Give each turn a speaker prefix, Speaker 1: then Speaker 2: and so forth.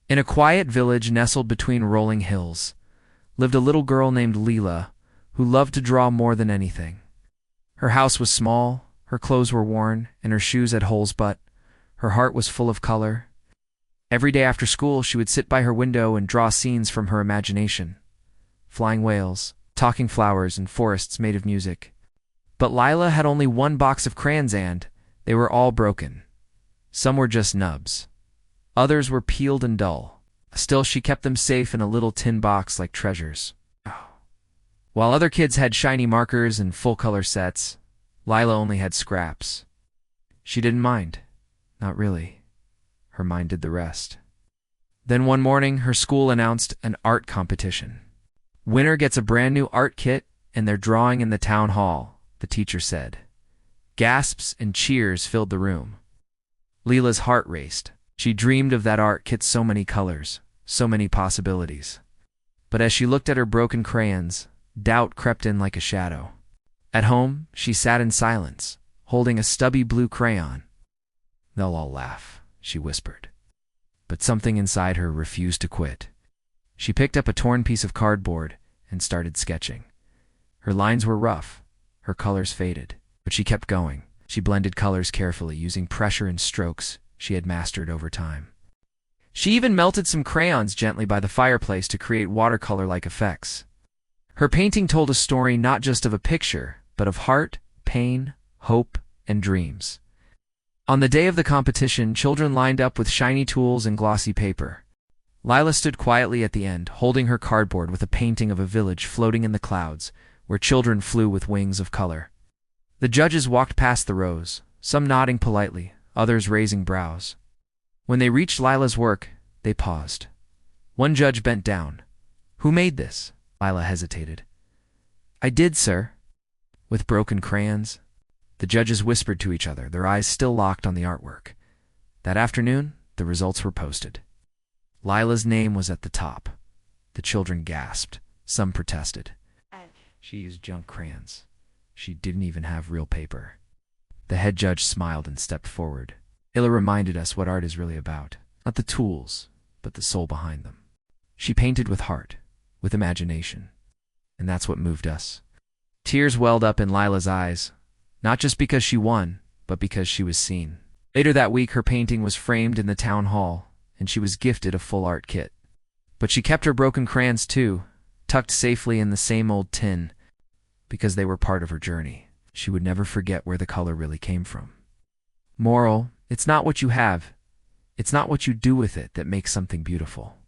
Speaker 1: In a quiet village nestled between rolling hills, lived a little girl named Leela, who loved to draw more than anything. Her house was small, her clothes were worn, and her shoes had holes, but her heart was full of color. Every day after school, she would sit by her window and draw scenes from her imagination. Flying whales, talking flowers, and forests made of music. But Lila had only one box of crayons and they were all broken. Some were just nubs. Others were peeled and dull. Still, she kept them safe in a little tin box like treasures. While other kids had shiny markers and full-color sets, Lila only had scraps. She didn't mind. Not really. Her mind did the rest. Then one morning, her school announced an art competition. Winner gets a brand new art kit and they're drawing in the town hall, the teacher said. Gasps and cheers filled the room. Leela's heart raced. She dreamed of that art kit, so many colors, so many possibilities. But as she looked at her broken crayons, doubt crept in like a shadow. At home, she sat in silence, holding a stubby blue crayon. They'll all laugh, she whispered. But something inside her refused to quit. She picked up a torn piece of cardboard and started sketching. Her lines were rough, her colors faded, but she kept going. She blended colors carefully, using pressure and strokes she had mastered over time. She even melted some crayons gently by the fireplace to create watercolor-like effects. Her painting told a story not just of a picture, but of heart, pain, hope, and dreams. On the day of the competition, children lined up with shiny tools and glossy paper. Lila stood quietly at the end, holding her cardboard with a painting of a village floating in the clouds, where children flew with wings of color. The judges walked past the rows, some nodding politely, others raising brows. When they reached Lila's work, they paused. One judge bent down. "Who made this?" Lila hesitated. "I did, sir." With broken crayons? The judges whispered to each other, their eyes still locked on the artwork. That afternoon, the results were posted. Lila's name was at the top. The children gasped. Some protested. She used junk crayons. She didn't even have real paper. The head judge smiled and stepped forward. Illa reminded us what art is really about. Not the tools, but the soul behind them. She painted with heart, with imagination. And that's what moved us. Tears welled up in Lila's eyes, not just because she won, but because she was seen. Later that week, her painting was framed in the town hall, and she was gifted a full art kit. But she kept her broken crayons too, tucked safely in the same old tin, because they were part of her journey. She would never forget where the color really came from. Moral: it's not what you have, it's not what you do with it that makes something beautiful.